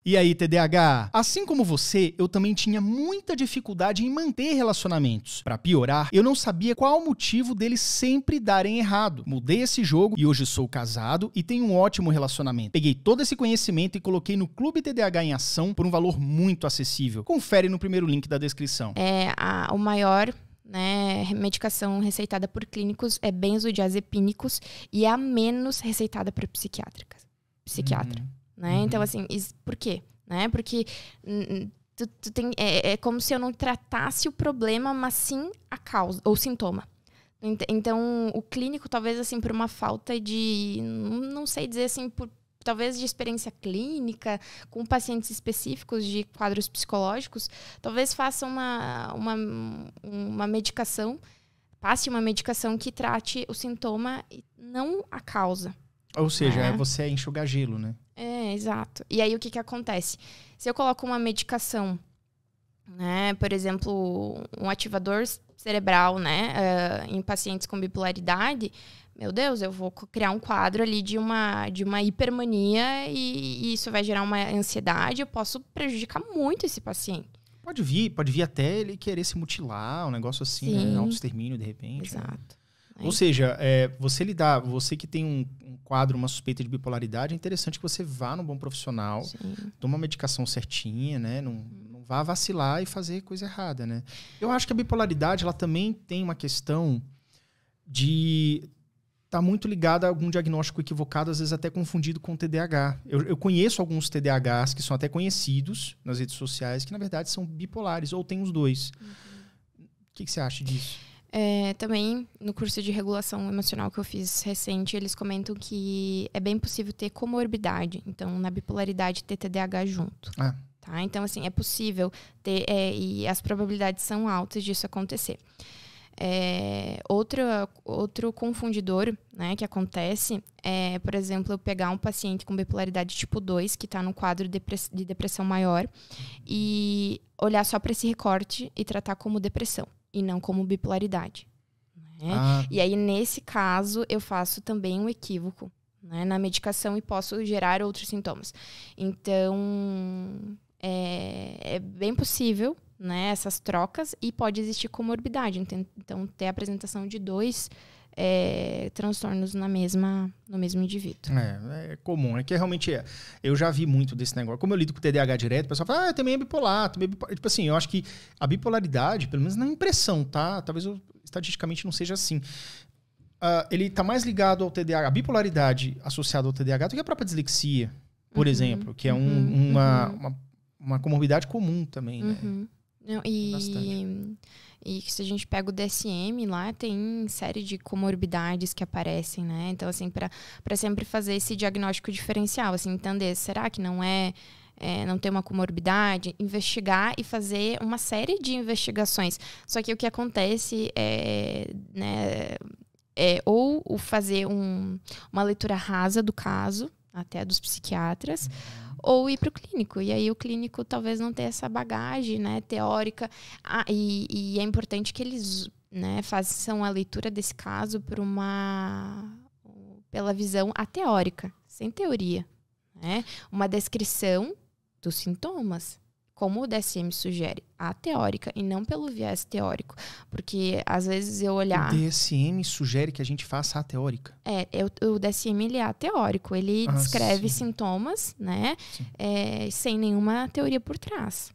E aí, TDAH? Assim como você, eu também tinha muita dificuldade em manter relacionamentos. Pra piorar, eu não sabia qual o motivo deles sempre darem errado. Mudei esse jogo e hoje sou casado e tenho um ótimo relacionamento. Peguei todo esse conhecimento e coloquei no Clube TDAH em ação por um valor muito acessível. Confere no primeiro link da descrição. O maior, né, medicação receitada por clínicos é benzodiazepínicos e a menos receitada por psiquiatra. Né? Então, assim, por quê? Né? Porque é como se eu não tratasse o problema, mas sim a causa, ou sintoma. Então, o clínico, talvez, assim, por uma falta de... Não sei dizer, assim, talvez de experiência clínica, com pacientes específicos de quadros psicológicos, talvez faça uma medicação, passe uma medicação que trate o sintoma e não a causa. Ou seja, você é enxugar gelo, né? Exato. E aí, o que acontece? Se eu coloco uma medicação, né, por exemplo, um ativador cerebral, né, em pacientes com bipolaridade, meu Deus, eu vou criar um quadro ali de uma hipermania e isso vai gerar uma ansiedade, eu posso prejudicar muito esse paciente. Pode vir até ele querer se mutilar, um negócio assim, né? Autoextermínio, de repente. Exato. Né? Ou seja, você que tem um quadro, uma suspeita de bipolaridade, é interessante que você vá num bom profissional, tome uma medicação certinha, né? Não vá vacilar e fazer coisa errada, né? Eu acho que a bipolaridade, ela também tem uma questão de tá muito ligada a algum diagnóstico equivocado, às vezes até confundido com TDAH. Eu conheço alguns TDAHs que são até conhecidos nas redes sociais, que na verdade são bipolares, ou tem os dois. O que você acha disso? Também, no curso de regulação emocional que eu fiz recente, eles comentam que é bem possível ter comorbidade. Então, na bipolaridade, ter TDAH junto. Tá? Então, assim, é possível ter... e as probabilidades são altas disso acontecer. Outro confundidor, né, que acontece é, por exemplo, eu pegar um paciente com bipolaridade tipo 2, que está num quadro de depressão maior, e olhar só para esse recorte e tratar como depressão, e não como bipolaridade. Né? E aí, nesse caso, eu faço também um equívoco, né, na medicação e posso gerar outros sintomas. Então, é bem possível, né, essas trocas, e pode existir comorbidade. Então, ter a apresentação de dois transtornos no mesmo indivíduo. É comum. É que realmente eu já vi muito desse negócio. Como eu lido com o TDAH direto, o pessoal fala, também é bipolar, Tipo assim, eu acho que a bipolaridade, pelo menos na impressão, tá? Talvez estatisticamente não seja assim. Ele tá mais ligado ao TDAH, a bipolaridade associada ao TDAH do que a própria dislexia, por exemplo, que é uma comorbidade comum também, né? Não, e se a gente pega o DSM, lá tem série de comorbidades que aparecem, né? Então, assim, para sempre fazer esse diagnóstico diferencial, assim, entender, será que não não tem uma comorbidade? Investigar e fazer uma série de investigações. Só que o que acontece ou fazer uma leitura rasa do caso, até dos psiquiatras, ou ir para o clínico. E aí o clínico talvez não tenha essa bagagem, né, teórica. E é importante que eles, né, façam a leitura desse caso pela visão ateórica, sem teoria. Né? Uma descrição dos sintomas, como o DSM sugere, a teórica, e não pelo viés teórico. Porque, às vezes, eu olhar... O DSM sugere que a gente faça a teórica? O DSM, ele é ateórico. Ele descreve sintomas, né? Sem nenhuma teoria por trás.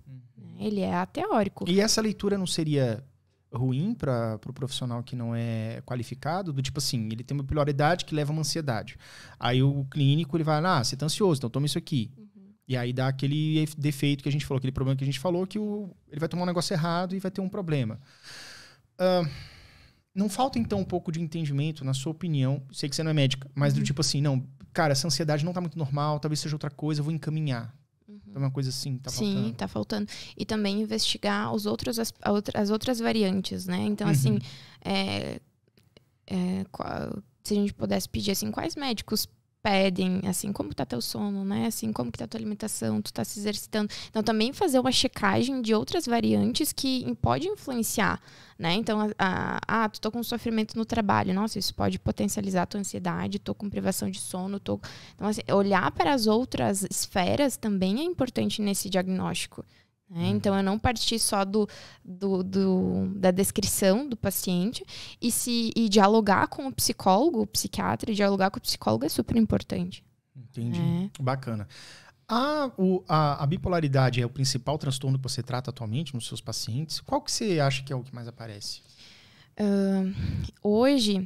Ele é ateórico. E essa leitura não seria ruim para o profissional que não é qualificado? Do tipo assim, ele tem uma bipolaridade que leva a uma ansiedade. Aí o clínico, ele vai, você tá ansioso, então toma isso aqui. E aí dá aquele defeito que a gente falou, aquele problema que a gente falou, que ele vai tomar um negócio errado e vai ter um problema. Não falta, então, um pouco de entendimento, na sua opinião, sei que você não é médica, mas do tipo assim, não, cara, essa ansiedade não tá muito normal, talvez seja outra coisa, eu vou encaminhar. É uma coisa assim, tá faltando. Sim, tá faltando. E também investigar as outras variantes, né? Então, assim, se a gente pudesse pedir, assim, quais médicos pedem, assim, como tá teu sono, né? Assim, como que tá tua alimentação, tu tá se exercitando. Então, também fazer uma checagem de outras variantes que pode influenciar, né? Então, tu tô com sofrimento no trabalho. Nossa, isso pode potencializar a tua ansiedade, tô com privação de sono, Então, assim, olhar para as outras esferas também é importante nesse diagnóstico. Então, eu não partir só da descrição do paciente e dialogar com o psicólogo, o psiquiatra, dialogar com o psicólogo é super importante. Entendi. Bacana. A bipolaridade é o principal transtorno que você trata atualmente nos seus pacientes? Qual que você acha que é o que mais aparece? Hoje,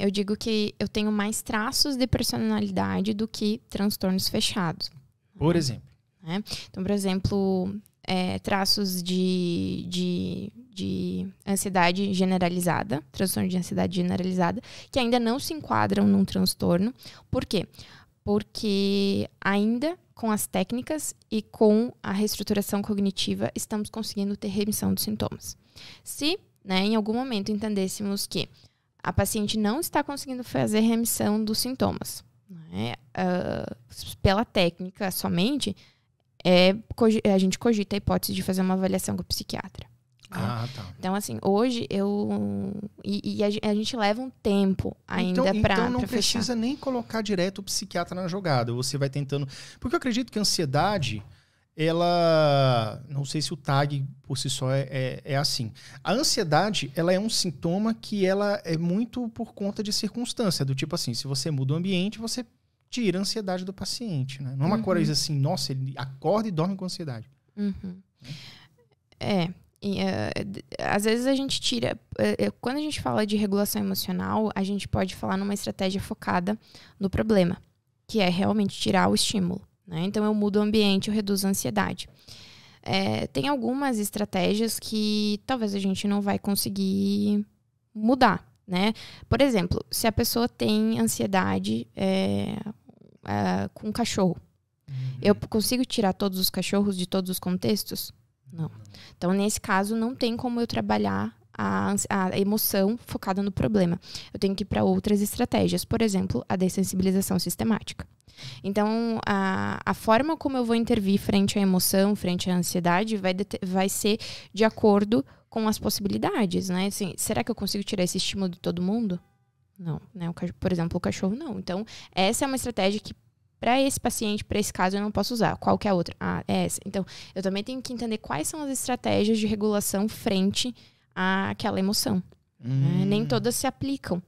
eu digo que eu tenho mais traços de personalidade do que transtornos fechados. Por exemplo? Então, por exemplo... traços de ansiedade generalizada, transtorno de ansiedade generalizada, que ainda não se enquadram num transtorno. Por quê? Porque ainda com as técnicas e com a reestruturação cognitiva estamos conseguindo ter remissão dos sintomas. Se, em algum momento entendêssemos que a paciente não está conseguindo fazer remissão dos sintomas, pela técnica somente, a gente cogita a hipótese de fazer uma avaliação com o psiquiatra. Tá. Então, assim, hoje a gente leva um tempo ainda para fechar. Então não precisa nem colocar direto o psiquiatra na jogada. Você vai tentando... Porque eu acredito que a ansiedade, ela... Não sei se o TAG por si só é assim. A ansiedade, ela é um sintoma que ela é muito por conta de circunstância. Do tipo assim, se você muda o ambiente, você tira a ansiedade do paciente, né? Não é uma coisa assim, nossa, ele acorda e dorme com ansiedade. Às vezes a gente tira... Quando a gente fala de regulação emocional, a gente pode falar numa estratégia focada no problema, que é realmente tirar o estímulo, né? Então, eu mudo o ambiente, eu reduzo a ansiedade. Tem algumas estratégias que talvez a gente não vai conseguir mudar, né? Por exemplo, se a pessoa tem ansiedade com cachorro, eu consigo tirar todos os cachorros de todos os contextos? Não. Então, nesse caso, não tem como eu trabalhar a emoção focada no problema. Eu tenho que ir para outras estratégias. Por exemplo, a dessensibilização sistemática. Então, a forma como eu vou intervir frente à emoção, frente à ansiedade, vai ser de acordo com as possibilidades, né? Assim, será que eu consigo tirar esse estímulo de todo mundo? Não, né? Por exemplo, o cachorro não. Então, essa é uma estratégia que para esse paciente, para esse caso, eu não posso usar. Qual que é a outra? É essa. Então, eu também tenho que entender quais são as estratégias de regulação frente àquela emoção. Nem todas se aplicam.